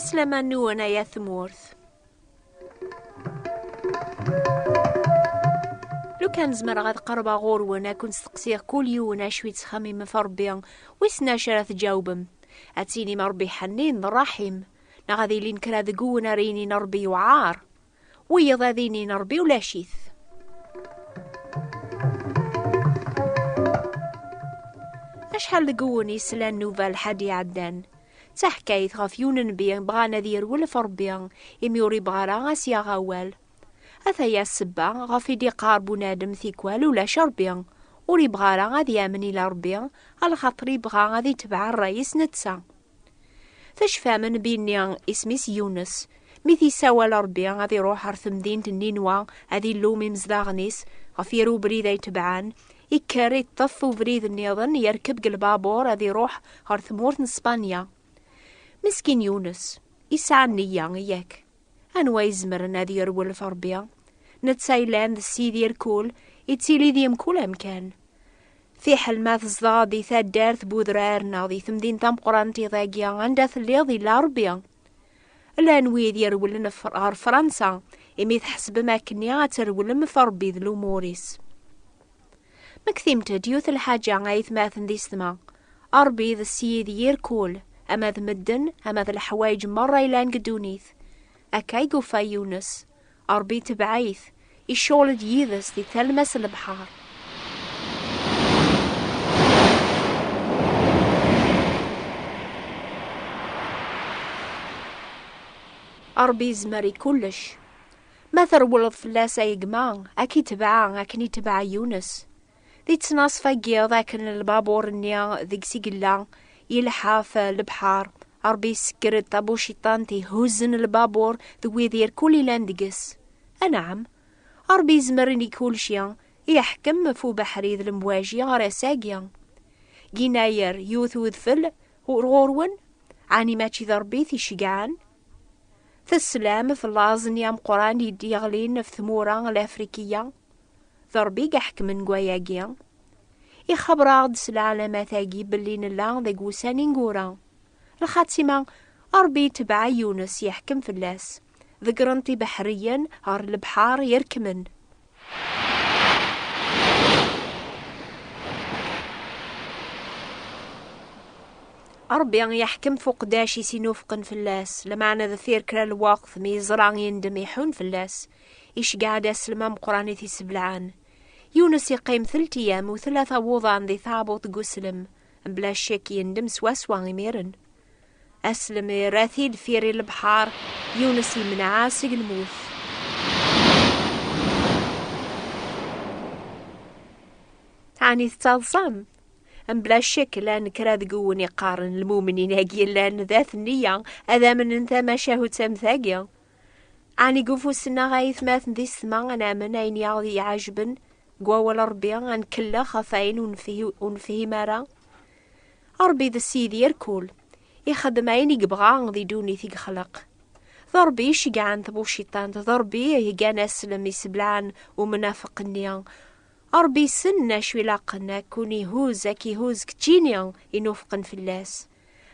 أسلم نونا يا ثمورث. لو كان زمر غاد قربا غورونا كنت تقصير كل يونا شوية خميمة فربيان ويسنا شرا تجاوبم أتيني مربي حنين الرحيم نغادي لين كرا ذقونا ريني نربي وعار ويضا ذيني نربي ولا شيث. أشحال ذقوني سلان نوفال حدي عدان تحكايت غافيون نبيان بغانا ذير ولا فربيان يميوري بغارا غاسيا غوال أثايا السبا غافي دي قاربو نادم ثيكوال ولا شربيان وري بغارا غادي يامني لربيان على خاطري بغا غادي تبع الرئيس نتسا. فشفامن بيني اسميس يونس ميثي سوال ربيان غادي يروح عرث مدينة النينوا غادي اللومي مزداغنيس غفيرو بريد يتبعان يكاري طف وبريد النيضن يركب البابور غادي يروح عرث مورت اسبانيا. مسكين يونس يسعى النية ياك أنوا يزمرن هذي يرول في ربيا نتسايلان ذا السيدي الكول يتسيلي ذي مكول أمكان في حلمات الزغادي ثا دارث بوذرارنا ذي ثمدين تام قرانتي ذاقيا عندها ثليضي لاربيا الأنوي ذي يرولن في فرنسا إمي تحسب ما كنيا ترولن في ربي ذلو موريس مكثيمت ديوث الحاجة غايث ماثن ذي سما أربي ذا السيدي يركول أما ذا مدن أما ذا الحوايج مرة إلان قدونيث أكاي قوفا يونس أربي تبعيث يشول ديذس دي تلمس البحار. أربي زمري كلش ما ثرولض فلاسة يقمان أكي تبعان أكني تبع يونس ذي تناصفا قيضا كان البابور النيا ذيك سيقلا يلحاف البحار أربي سكرت طابو شيطان تيهوزن البابور ذوي ذير كل لاندقس. أنعم أربي زمرني كل شيء يحكم فو بحري ذي المواجي غير ساقيا جيناير يوثو ذفل وغورون عاني ماتشي ضربي ثي شقعان ثسلام في اللازن يام قران يدي يغلين في ثمورا الأفريقية ضربي قحك من قواياقيا يخبر عدس العلامات أجيب اللي نلا ذي قوساني نقورا الخاتمة أربي تبع يونس يحكم في اللاس ذكرنتي بحريا هار البحار يركمن. أربي يحكم فوق داشي سينوفقن في اللاس لمعنى ذفير كرا الوقت ميزرع يندم يحون في اللاس إيش قاعد أسلم قراني في سبلعان. يونس يقيم 3 أيام و3 وضعان ذي ثابوت قسلم بلا شك يندم سواسوا غميرن أسلم راثيل فيري البحار يونس من عاسق الموت. تعني تتصام بلا شك لان كراد قوني قارن المؤمنين هاقي لان ذات النية هذا من انت ما شاهو تمثاقيا عني قفو السنة غايث ماثن ذي السما انا من اين يعضي عجبن قوى ربي عن كلا خفاين ونفهي مارا أربي ذا السيدي يركول يخدم عيني قبغان ذي دوني ثيق خلق ضربي شقعان ثبو الشيطان ضربي يقان أسلم يسبلعان ومنافق النيان أربي سنة شوي لاقنا كوني هوز أكي هوز كتينيان ينوفقن في اللاس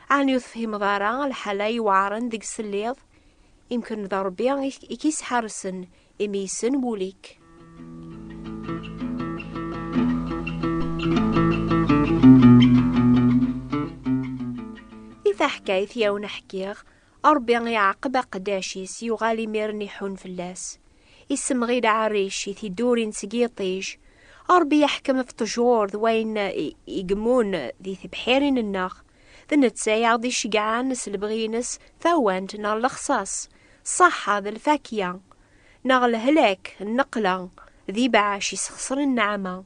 عن يفهم ضارا الحلاي وعارن ذيك سليض يمكن ضربي يكيس حارسن إميسن بوليك. إذا حكايت يا ونحكيغ أربي يعقب قداشيس يغالي ميرني حون في اللاس اسم غير عريشي ثي دورين سقيطيج أربي يحكم في طجور ذوين يقمون ذي بحيرين الناغ ذي نتسايع ذي شقعان نس البغينس ثوانت نار الخصاص صحة ذي الفاكية ناغ الهلاك النقلة ذي بعاش يسخسر النعمة.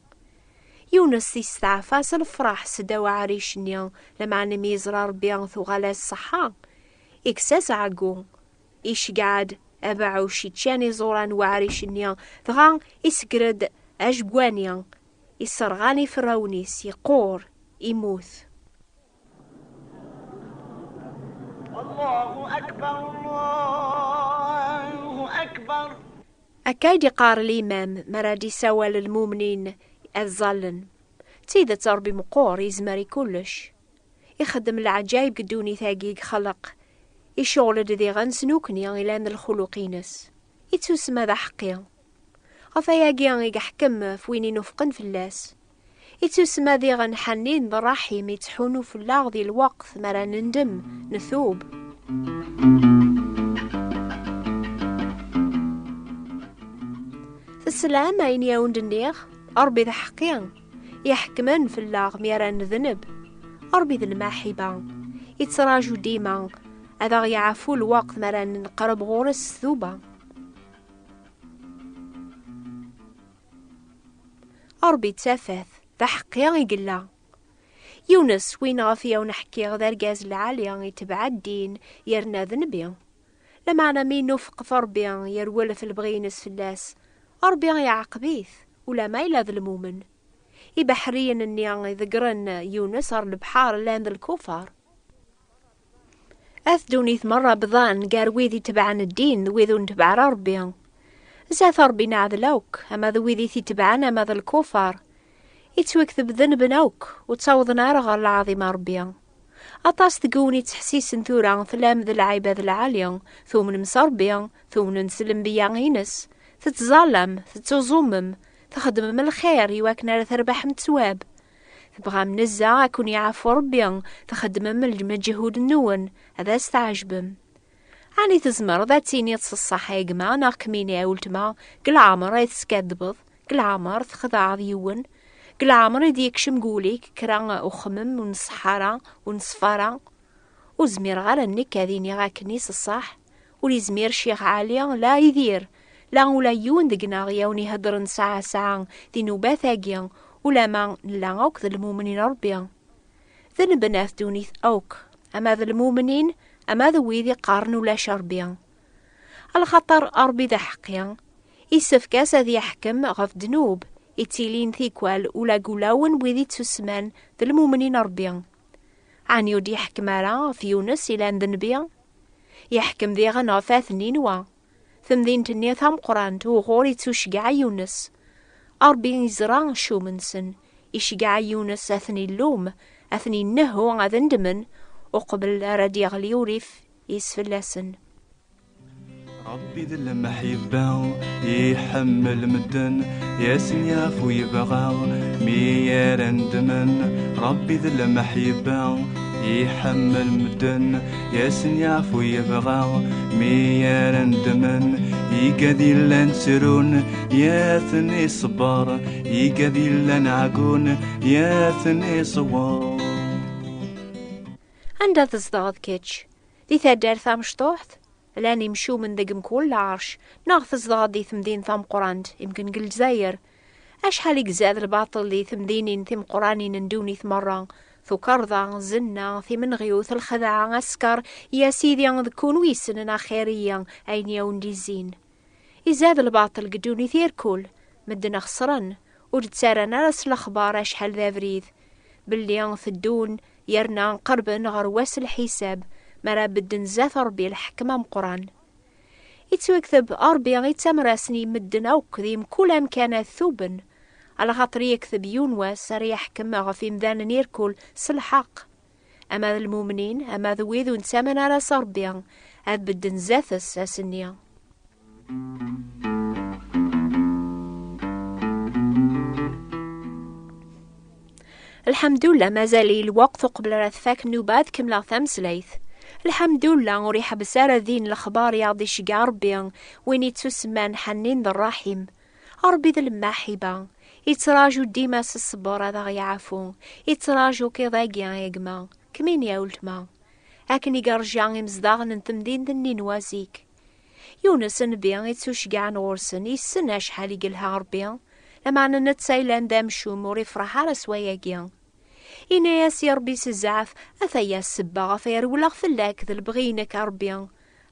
يونس يستعفاس الفرح سدا وعريشنيا لما نميزر ربيان ثو غالا الصحة إكساس عقو إيش قعد أبعو شيتشاني زوران وعريشنيا ثغان إسقرد أجبوانيا إسرغاني فرونيس يقور يموث. الله أكبر الله أكبر. أكايد قار الإمام مرادي سوى للمؤمنين الظلن تيدا تربي مقور يزمري كلش يخدم العجايب قدوني ثاقيق خلق يشغل دي غنسنوكني إلان الخلوقينس يتسمى ذا حقيا غفاياكيا يحكم فويني نفقن فلاس يتسمى ذي غنحنين ذراحيم يتحونو في اللاغ ذي الوقت مرا نندم نثوب. السلام أين يوند النيغ أربي ذا حقيا يحكمن في اللاغ ميرا نذنب أربي ذا الماحبة يتراجو ديما هذا يعفو الوقت مرا نقرب غورس ثوبة. أربي تافث ذا حقيا يقلا يونس وين غافيا ونحكي غذا رقاز العالية يتبع الدين يرنا ذنبيا لما أنا مين نفق فربيا يرول في البغينس في اللاس أربيا يعقبيث ولا ما إلا ذا المؤمن يبحريا اني ذقرن يونس ار البحار لان ذا الكفار اثدوني مرة بضان قارويذي تبعن الدين ويذون تبع ربيا زاث ربي نعذلوك اما ذويذي تبعنا اما ذا الكفار يتوكذب ذنب نوك وتصوض نار غير العظيم ربيا أطاس تقوني تحسيس ثورا ثلام ذا العيبة ذا العالية ثومن مسربيا ثومن نسلم بيا غينس تتظلم تتظمم تخدم من الخير يواكنا تربح من الثواب تبغى من الزا أكون يعفو ربيا تخدم من المجهود النون هذا استعجبم عني تزمر ذاتيني تصصح يقما ناق ميني أولتما كل عامر يتسكدبض كل عامر تخضع ذيون كل عامر يديك شمقوليك كرا أخمم ونصحارا ونصفارا وزمير غير النك هذيني غاكنيس الصح ولي زمير شيخ عاليا لا يدير لا ولا يون دقنا غيوني هدرن ساعة ساعة دي نوباثاقيا ولا ما لا اوك ذا المؤمنين ربيا ذن بناث دونيث اوك اما ذا المؤمنين اما ذا ويذي قارن ولا شربيا الخطر اربي ذا حقيا يسفكاس ذي يحكم غف دنوب يتيلين ثيكوال ولا قولاون ويذي تسمان ذا المؤمنين ربيا عن يودي يحكم على في يونس الى ذنبيا يحكم ذي غنافاث نينوا ثمذين تنيا ثام قران تو غوري تشجع يونس أربي يزرع شو منسن يشجع يونس أثني اللوم أثني النهو غذندمن وقبل رادي غليوريف يسفلسن ربي ذي المحبة يحمل مدن ياسن يافو يبغى ميار اندمن ربي ذي المحبة يحمل مدن ياسن يعفو يبغى ميار اندمن يقذي لان سرون ياثني صبار يقذي لان عقون ياثني صوار عندها تصداد كيتش دي ثادار ثام شطوحت لان يمشو من ذقم كل عرش ناغ تصداد دي ثمدين ثام قراند يمكن قل جزاير أشحال يقزاد الباطل دي ثمدينين ثم قراني ندوني ثمرة ثو كرضا زنا في من غيوث الخدعة أسكر يا سيدي ذكون ويسننا خيريا أين يون دي الزين يزاد الباطل قدوني ثير كل مدنا خسرن ودتسارنا رس الأخبار أشحال ذا بريد باللي ثدون يرنا قربن غرواس الحساب مرا بدن زاثر ربي الحكمة مقران يتوكثب أربي غيتمراسني مدن أوك ذيم كل أمكانات ثوبن على خاطر يكذب يونواس راه يحكم غفي مذان نيركل سلحق اما المؤمنين اما ذويذو نسامن على صربيا هاد بدن زاثس اسنيا الحمد لله مازال الوقت قبل رثفاك نوبات كملا ثمسليث الحمد لله وريح بسارة ذين الأخبار يعضي شقا ربيا وين يتسمان حنين ذا الرحيم ربي ذا الماحبة يتراجو ديما الصبر هذا غيعفو يتراجو كيضاقيا يقما كمين يا ولتما لكن يقرجع مزداغ نتمدين ذني نوازيك يونس نبيا يتوشقع نغرسن يسنى شحال يقلها ربيا لما عنا نتسايلان دام شوم وريفرح على سواياقيا إنا ياسي ربي سزعف أثايا السبا غفير ولا غفلاك ذا البغينك ربيا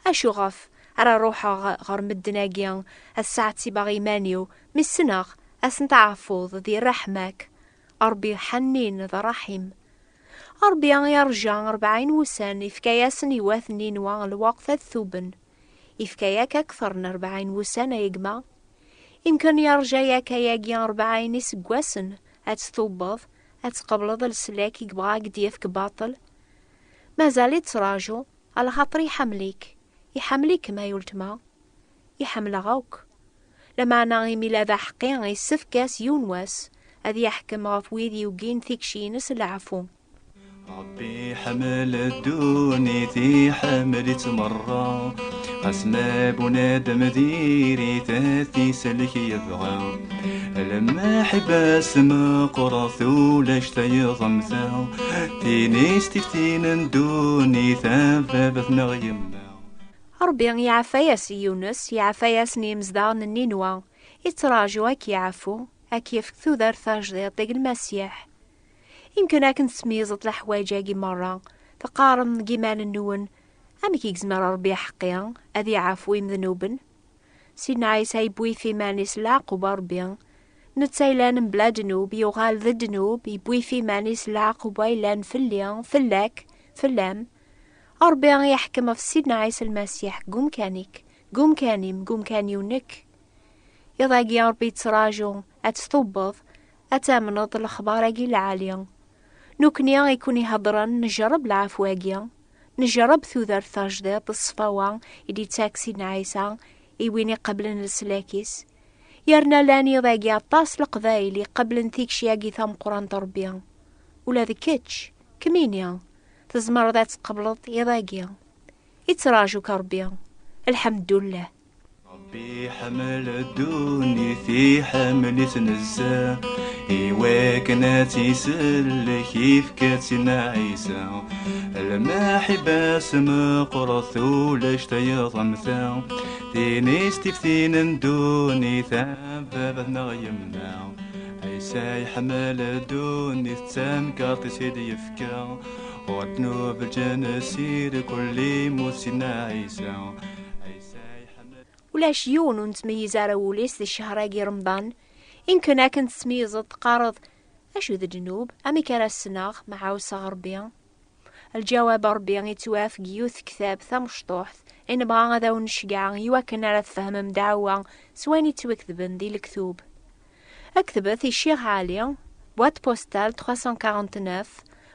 أشو غف على روحا غير مدناقيا الساعتي باغي مانيو مسناغ أسنتعفوض ذي رحمك أربي حنين ذا رحيم أربي يرجع 40 وسن يفكياسن يواثنين وان الوقت الثوبن يفكياك أكثر من 40 وسنة يقما يمكن يرجع ياكياقي 40 يسقواسن أتثوبض أتقبلض السلاك يقبغاك ديفك باطل مازال يتراجو على خاطر يحمليك ما يلتما يحمل غوك لما أنا ميلا حقي يسفكاس يونواس هذي يحكم غف ويدي وقين ثيكشينس العفو. ربي حمل الدوني ثي حملت مرة قسما بنادم ديري تاثي سلك يبغى لما حباس مقرث ولاش تيضمثا تيني ستفتين ندوني ثابثنا غيما. ربي يعفاياس يونس يعفاياس نيمزدان النينوا يتراجو هاك يعفو هاك يفكثو دار ثاجدير ديك المسيح. يمكن هاك تسميزت الحوايج مرة تقارن جمال النون أمي كيزمر ربي حقيا أذي عفو ذنوبن سيدنا عيسى يبوي في مانيس العقوبة ربي نتسايلان بلا دنوب يغال ذا دنوب يبوي في مانيس العقوبة يلان فليان فلاك فلام ربي يحكم في سيدنا عيسى المسيح قوم كانيك قوم كانيم قوم كانيونك يضاقي ربي تراجو أتثبض أتامنض الأخبار العالية نوكنيا يكون يهضرا نجرب العفواقيا نجرب ثوذر ثاجدات الصفاوة إدي تاكسي نعيسى إيويني قبل السلاكيس يرنا لاني ضاقي عطاس القبايلي قبل نثيكشياقي ثام قران تربيا ولا ذكتش كمينيا تزمر ذات قبلت يضاقيا يتراجو كربيا الحمد لله. ربي حمل الدوني في حمل تنزا إيواكنا تيسل كيف كاتنا عيسى لما حباس مقرث ولاش تيضمثا تيني ستفتين ندوني ثابثنا غيمنا عيسى يحمل الدوني تسام كارتي سيدي يفكا وذنوب الجنسير كل موسينا عيسى ولاش يون ونتميز على وليس الشهراقي رمضان يمكن أكن تسميزة تقارض أشو ذا جنوب أمي كان السناغ مع وصغر بيان الجواب ربيان يتوافق يوث كتاب ثمشطوح إن بغا غدا ونشقع يوكن على تفهم مدعوة سواني توكذبن دي الكتوب أكتبت الشيخ عالية بوات بوستال 349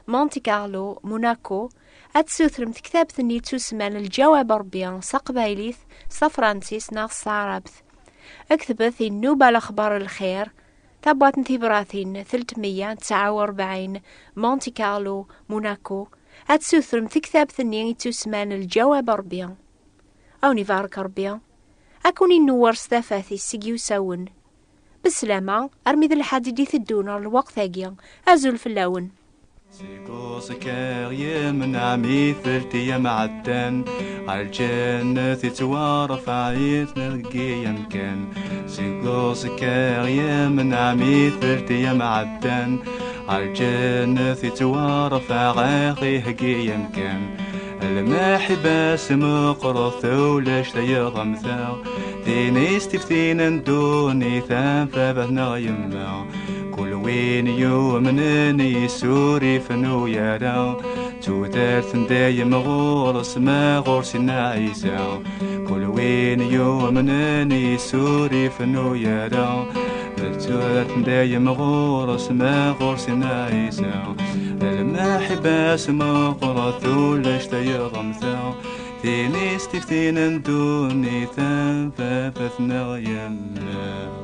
مونتي كارلو موناكو أتسوثرم كتاب ثني تسمان الجواب ربيان سقبايليث صفرانسيس ناغ عربث أكتبت النوبة الأخبار الخير تابوات نثيبراثين 349 مونتي كارلو موناكو أتسوثرم كتاب ثني تسمان الجواب ربيان أو نفارك ربيان أكوني نور ستافاثي سيجيو ساون بالسلامة أرمي ذا الحديدي الدونر الوقت ثاقيا أزول في اللون سيقوسك يا من عمي ثلتي يا معدن عالجنة تتوارف عيت نلقي يمكن سيقوسك يا من عمي ثلتي يا معدن عالجنة تتوارف عاقي هقي يمكن المحباس مقرث ولاش تيضمثا ديني استفتين ندوني ثام فابثنا يما كل وين يومنني سوري فنو يارا تودارت دايم غورس ما غورسنا عيسى كل وين يومنني سوري فنو يارا تودارت دايم غورس ما غورسنا عيسى المحباس مقرث ولاش تيضمثا تيني استفتين ندوني ثام فابثنا يما